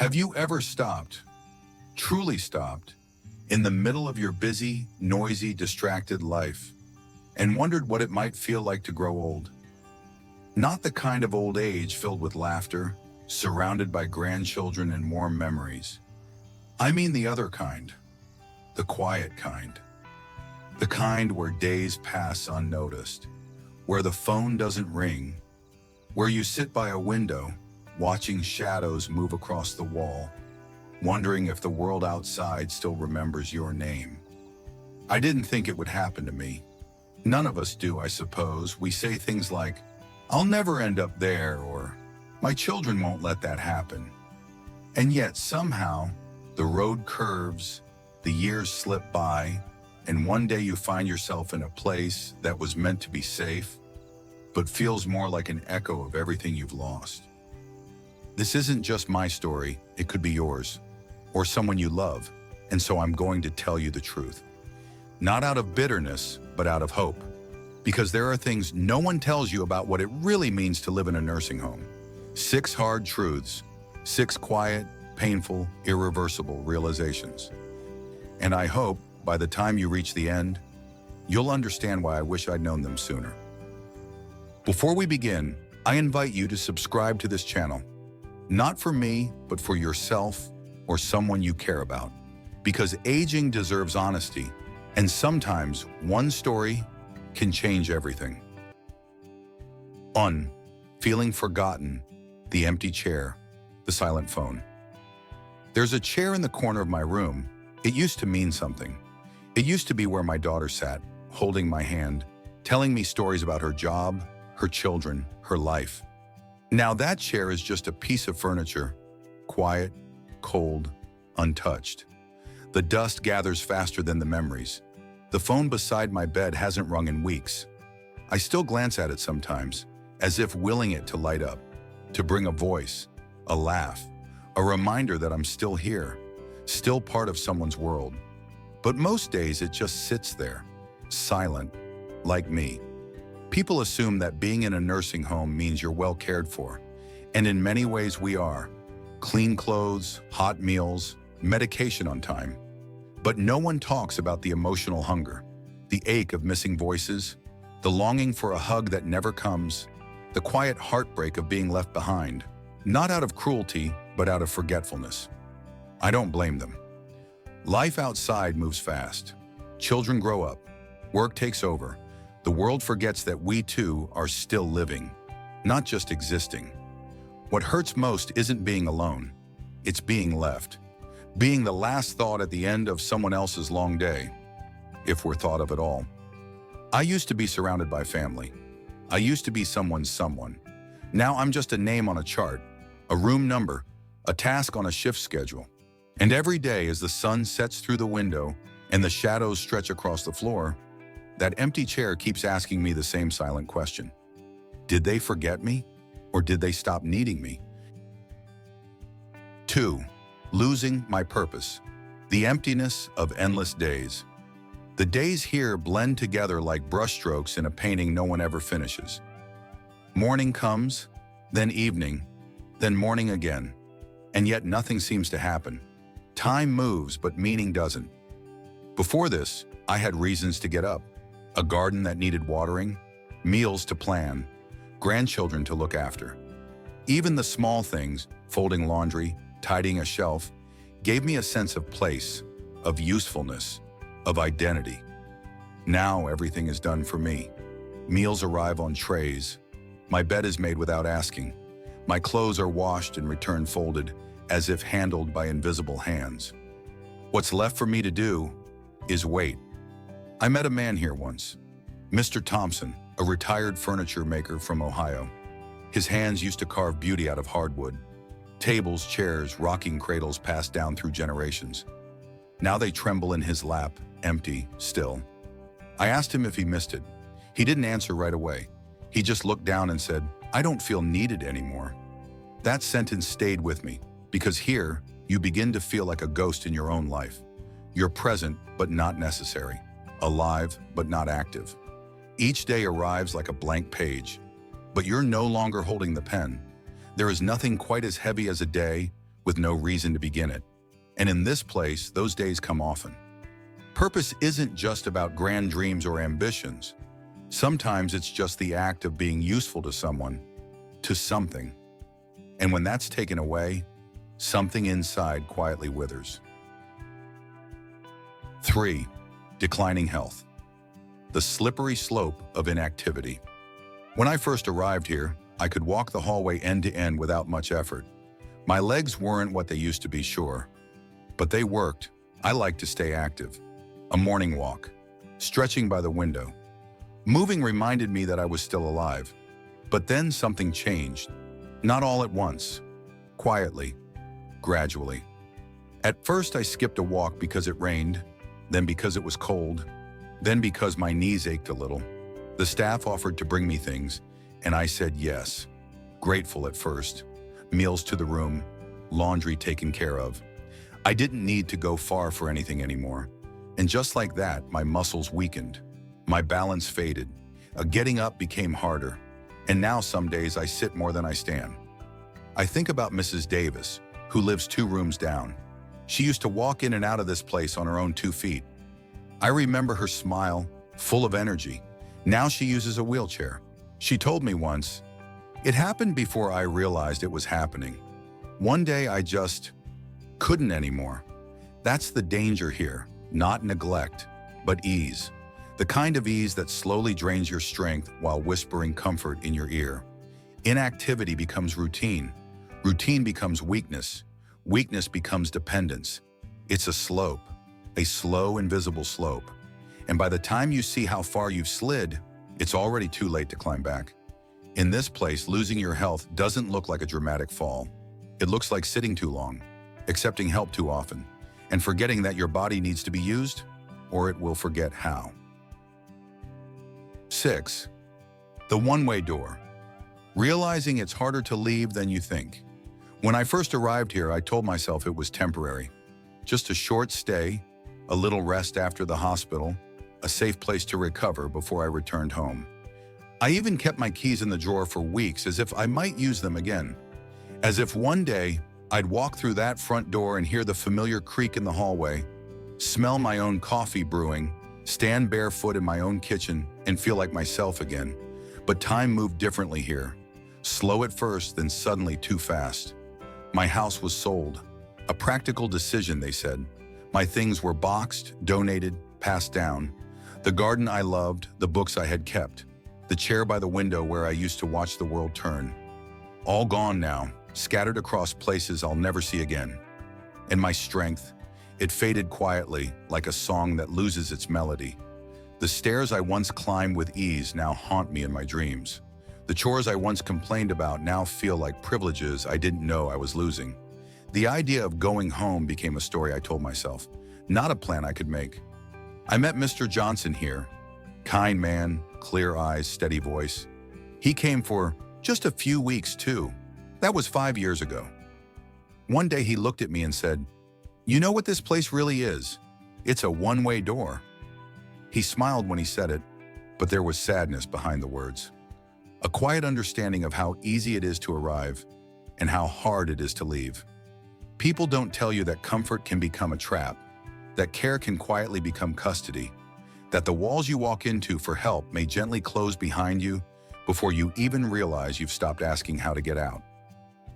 Have you ever stopped, truly stopped, in the middle of your busy, noisy, distracted life and wondered what it might feel like to grow old? Not the kind of old age filled with laughter, surrounded by grandchildren and warm memories. I mean the other kind, the quiet kind. The kind where days pass unnoticed, where the phone doesn't ring, where you sit by a window, watching shadows move across the wall, wondering if the world outside still remembers your name. I didn't think it would happen to me. None of us do, I suppose. We say things like, "I'll never end up there," or "My children won't let that happen." And yet somehow, the road curves, the years slip by, and one day you find yourself in a place that was meant to be safe, but feels more like an echo of everything you've lost. This isn't just my story, it could be yours, or someone you love, and so I'm going to tell you the truth. Not out of bitterness, but out of hope. Because there are things no one tells you about what it really means to live in a nursing home. 6 hard truths, 6 quiet, painful, irreversible realizations. And I hope, by the time you reach the end, you'll understand why I wish I'd known them sooner. Before we begin, I invite you to subscribe to this channel. Not for me, but for yourself or someone you care about. Because aging deserves honesty, and sometimes one story can change everything. 1. Feeling forgotten, the empty chair, the silent phone. There's a chair in the corner of my room. It used to mean something. It used to be where my daughter sat, holding my hand, telling me stories about her job, her children, her life. Now that chair is just a piece of furniture, quiet, cold, untouched. The dust gathers faster than the memories. The phone beside my bed hasn't rung in weeks. I still glance at it sometimes, as if willing it to light up, to bring a voice, a laugh, a reminder that I'm still here, still part of someone's world. But most days it just sits there, silent, like me. People assume that being in a nursing home means you're well cared for, and in many ways we are. Clean clothes, hot meals, medication on time. But no one talks about the emotional hunger, the ache of missing voices, the longing for a hug that never comes, the quiet heartbreak of being left behind, not out of cruelty, but out of forgetfulness. I don't blame them. Life outside moves fast. Children grow up. Work takes over. The world forgets that we too are still living, not just existing. What hurts most isn't being alone. It's being left. Being the last thought at the end of someone else's long day, if we're thought of at all. I used to be surrounded by family. I used to be someone's someone. Now I'm just a name on a chart, a room number, a task on a shift schedule. And every day as the sun sets through the window and the shadows stretch across the floor, that empty chair keeps asking me the same silent question. Did they forget me? Or did they stop needing me? 2. Losing my purpose. The emptiness of endless days. The days here blend together like brushstrokes in a painting no one ever finishes. Morning comes, then evening, then morning again, and yet nothing seems to happen. Time moves, but meaning doesn't. Before this, I had reasons to get up. A garden that needed watering, meals to plan, grandchildren to look after. Even the small things, folding laundry, tidying a shelf, gave me a sense of place, of usefulness, of identity. Now everything is done for me. Meals arrive on trays. My bed is made without asking. My clothes are washed and returned folded, as if handled by invisible hands. What's left for me to do is wait. I met a man here once, Mr. Thompson, a retired furniture maker from Ohio. His hands used to carve beauty out of hardwood. Tables, chairs, rocking cradles passed down through generations. Now they tremble in his lap, empty, still. I asked him if he missed it. He didn't answer right away. He just looked down and said, "I don't feel needed anymore." That sentence stayed with me, because here, you begin to feel like a ghost in your own life. You're present, but not necessary. Alive, but not active. Each day arrives like a blank page, but you're no longer holding the pen. There is nothing quite as heavy as a day with no reason to begin it. And in this place, those days come often. Purpose isn't just about grand dreams or ambitions. Sometimes it's just the act of being useful to someone, to something. And when that's taken away, something inside quietly withers. 3. Declining health. The slippery slope of inactivity. When I first arrived here, I could walk the hallway end to end without much effort. My legs weren't what they used to be, sure, but they worked. I liked to stay active. A morning walk, stretching by the window. Moving reminded me that I was still alive. But then something changed. Not all at once. Quietly. Gradually. At first I skipped a walk because it rained, then because it was cold, then because my knees ached a little. The staff offered to bring me things, and I said yes. Grateful at first. Meals to the room, laundry taken care of. I didn't need to go far for anything anymore. And just like that, my muscles weakened. My balance faded. Getting up became harder. And now some days I sit more than I stand. I think about Mrs. Davis, who lives 2 rooms down. She used to walk in and out of this place on her own 2 feet. I remember her smile, full of energy. Now she uses a wheelchair. She told me once, "It happened before I realized it was happening. One day I just couldn't anymore." That's the danger here, not neglect, but ease. The kind of ease that slowly drains your strength while whispering comfort in your ear. Inactivity becomes routine. Routine becomes weakness. Weakness becomes dependence. It's a slope, a slow, invisible slope. And by the time you see how far you've slid, it's already too late to climb back. In this place, losing your health doesn't look like a dramatic fall. It looks like sitting too long, accepting help too often, and forgetting that your body needs to be used, or it will forget how. 6. The one-way door. Realizing it's harder to leave than you think. When I first arrived here, I told myself it was temporary. Just a short stay, a little rest after the hospital, a safe place to recover before I returned home. I even kept my keys in the drawer for weeks as if I might use them again. As if one day, I'd walk through that front door and hear the familiar creak in the hallway, smell my own coffee brewing, stand barefoot in my own kitchen, and feel like myself again. But time moved differently here. Slow at first, then suddenly too fast. My house was sold. A practical decision, they said. My things were boxed, donated, passed down. The garden I loved, the books I had kept, the chair by the window where I used to watch the world turn. All gone now, scattered across places I'll never see again. And my strength, it faded quietly, like a song that loses its melody. The stairs I once climbed with ease now haunt me in my dreams. The chores I once complained about now feel like privileges I didn't know I was losing. The idea of going home became a story I told myself, not a plan I could make. I met Mr. Johnson here. Kind man, clear eyes, steady voice. He came for just a few weeks too. That was 5 years ago. One day he looked at me and said, "You know what this place really is? It's a one-way door." He smiled when he said it, but there was sadness behind the words. A quiet understanding of how easy it is to arrive and how hard it is to leave. People don't tell you that comfort can become a trap, that care can quietly become custody, that the walls you walk into for help may gently close behind you before you even realize you've stopped asking how to get out.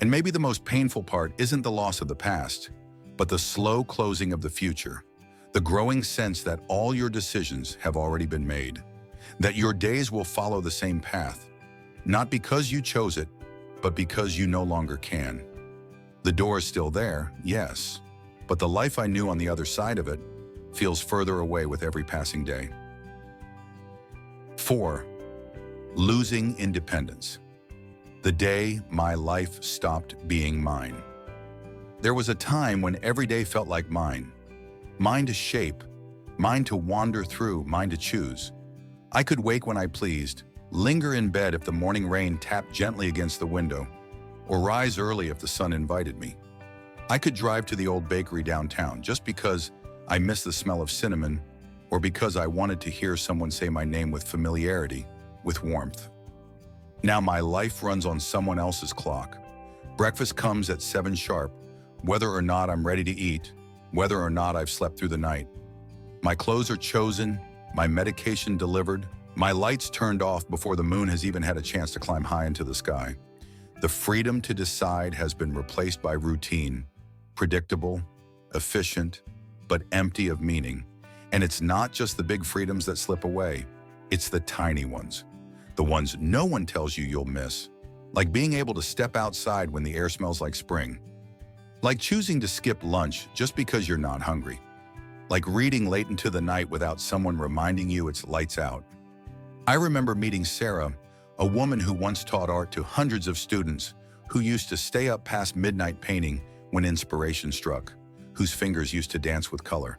And maybe the most painful part isn't the loss of the past, but the slow closing of the future, the growing sense that all your decisions have already been made, that your days will follow the same path, not because you chose it, but because you no longer can. The door is still there, yes, but the life I knew on the other side of it feels further away with every passing day. 4. Losing independence. The day my life stopped being mine. There was a time when every day felt like mine. Mine to shape, mine to wander through, mine to choose. I could wake when I pleased, linger in bed if the morning rain tapped gently against the window, or rise early if the sun invited me. I could drive to the old bakery downtown just because I missed the smell of cinnamon, or because I wanted to hear someone say my name with familiarity, with warmth. Now my life runs on someone else's clock. Breakfast comes at 7 sharp, whether or not I'm ready to eat, whether or not I've slept through the night. My clothes are chosen, my medication delivered, my lights turned off before the moon has even had a chance to climb high into the sky. The freedom to decide has been replaced by routine, predictable, efficient, but empty of meaning. And it's not just the big freedoms that slip away, it's the tiny ones. The ones no one tells you you'll miss. Like being able to step outside when the air smells like spring. Like choosing to skip lunch just because you're not hungry. Like reading late into the night without someone reminding you it's lights out. I remember meeting Sarah, a woman who once taught art to hundreds of students, who used to stay up past midnight painting when inspiration struck, whose fingers used to dance with color.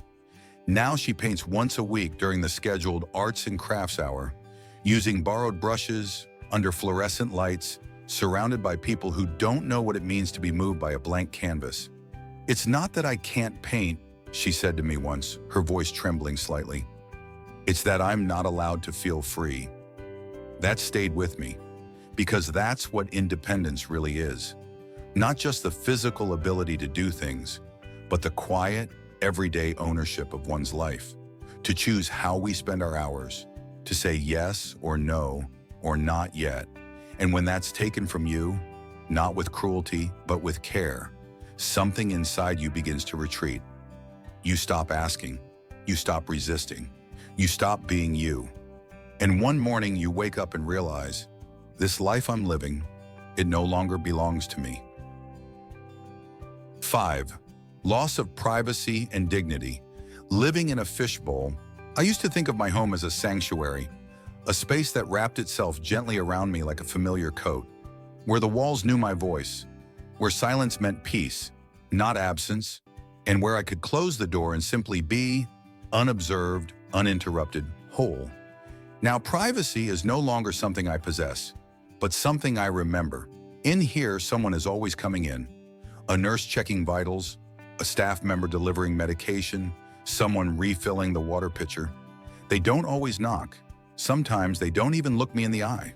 Now she paints once a week during the scheduled arts and crafts hour, using borrowed brushes, under fluorescent lights, surrounded by people who don't know what it means to be moved by a blank canvas. "It's not that I can't paint," she said to me once, her voice trembling slightly. "It's that I'm not allowed to feel free." That stayed with me, because that's what independence really is. Not just the physical ability to do things, but the quiet, everyday ownership of one's life. To choose how we spend our hours, to say yes or no or not yet. And when that's taken from you, not with cruelty, but with care, something inside you begins to retreat. You stop asking, you stop resisting, you stop being you. And one morning you wake up and realize, this life I'm living, it no longer belongs to me. 5. Loss of privacy and dignity. Living in a fishbowl, I used to think of my home as a sanctuary, a space that wrapped itself gently around me like a familiar coat, where the walls knew my voice, where silence meant peace, not absence, and where I could close the door and simply be, unobserved, uninterrupted, whole. Now, privacy is no longer something I possess, but something I remember. In here, someone is always coming in. A nurse checking vitals, a staff member delivering medication, someone refilling the water pitcher. They don't always knock. Sometimes they don't even look me in the eye.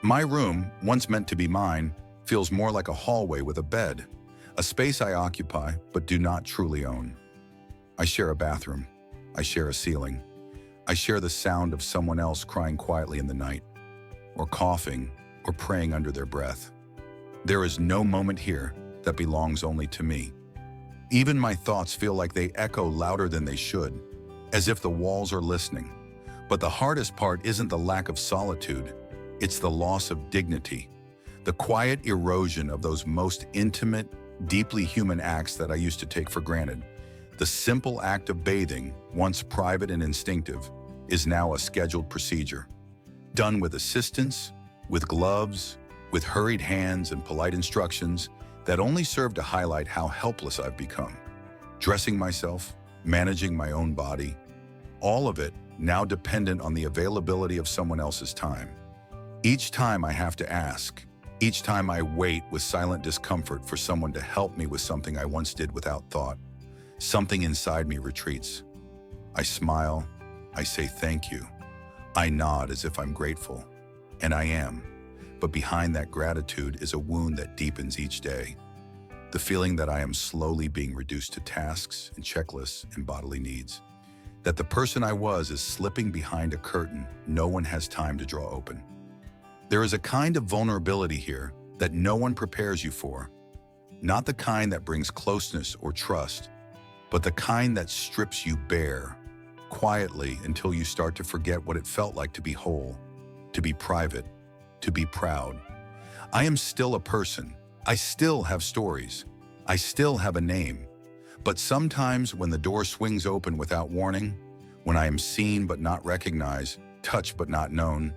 My room, once meant to be mine, feels more like a hallway with a bed, a space I occupy but do not truly own. I share a bathroom. I share a ceiling. I share the sound of someone else crying quietly in the night, or coughing, or praying under their breath. There is no moment here that belongs only to me. Even my thoughts feel like they echo louder than they should, as if the walls are listening. But the hardest part isn't the lack of solitude, it's the loss of dignity, the quiet erosion of those most intimate, deeply human acts that I used to take for granted. The simple act of bathing, once private and instinctive, is now a scheduled procedure, done with assistance, with gloves, with hurried hands and polite instructions that only serve to highlight how helpless I've become. Dressing myself, managing my own body, all of it now dependent on the availability of someone else's time. Each time I have to ask, each time I wait with silent discomfort for someone to help me with something I once did without thought, something inside me retreats. I smile, I say thank you, I nod as if I'm grateful, and I am. But behind that gratitude is a wound that deepens each day. The feeling that I am slowly being reduced to tasks and checklists and bodily needs. That the person I was is slipping behind a curtain no one has time to draw open. There is a kind of vulnerability here that no one prepares you for. Not the kind that brings closeness or trust, but the kind that strips you bare, quietly until you start to forget what it felt like to be whole, to be private, to be proud. I am still a person. I still have stories. I still have a name. But sometimes when the door swings open without warning, when I am seen but not recognized, touched but not known,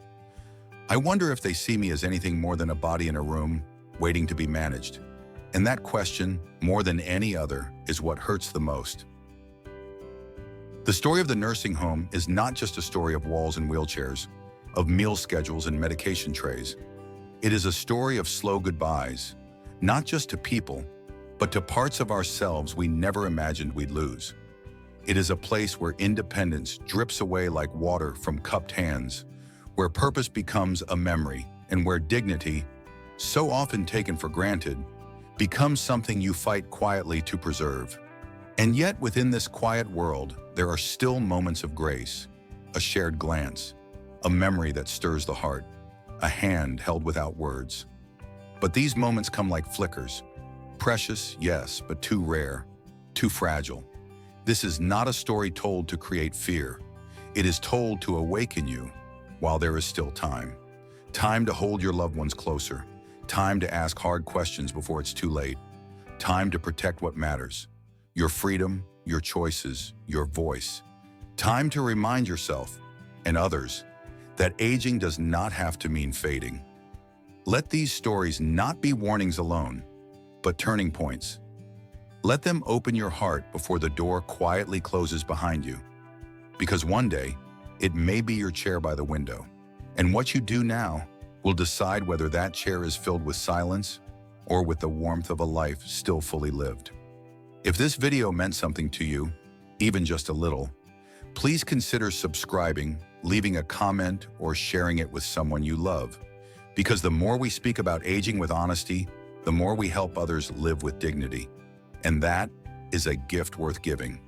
I wonder if they see me as anything more than a body in a room, waiting to be managed. And that question, more than any other, is what hurts the most. The story of the nursing home is not just a story of walls and wheelchairs, of meal schedules and medication trays. It is a story of slow goodbyes, not just to people, but to parts of ourselves we never imagined we'd lose. It is a place where independence drips away like water from cupped hands, where purpose becomes a memory, and where dignity, so often taken for granted, becomes something you fight quietly to preserve. And yet, within this quiet world, there are still moments of grace, a shared glance, a memory that stirs the heart, a hand held without words. But these moments come like flickers. Precious, yes, but too rare, too fragile. This is not a story told to create fear. It is told to awaken you while there is still time. Time to hold your loved ones closer. Time to ask hard questions before it's too late. Time to protect what matters. Your freedom, your choices, your voice. Time to remind yourself and others that aging does not have to mean fading. Let these stories not be warnings alone, but turning points. Let them open your heart before the door quietly closes behind you. Because one day, it may be your chair by the window. And what you do now will decide whether that chair is filled with silence or with the warmth of a life still fully lived. If this video meant something to you, even just a little, please consider subscribing, leaving a comment, or sharing it with someone you love. Because the more we speak about aging with honesty, the more we help others live with dignity. And that is a gift worth giving.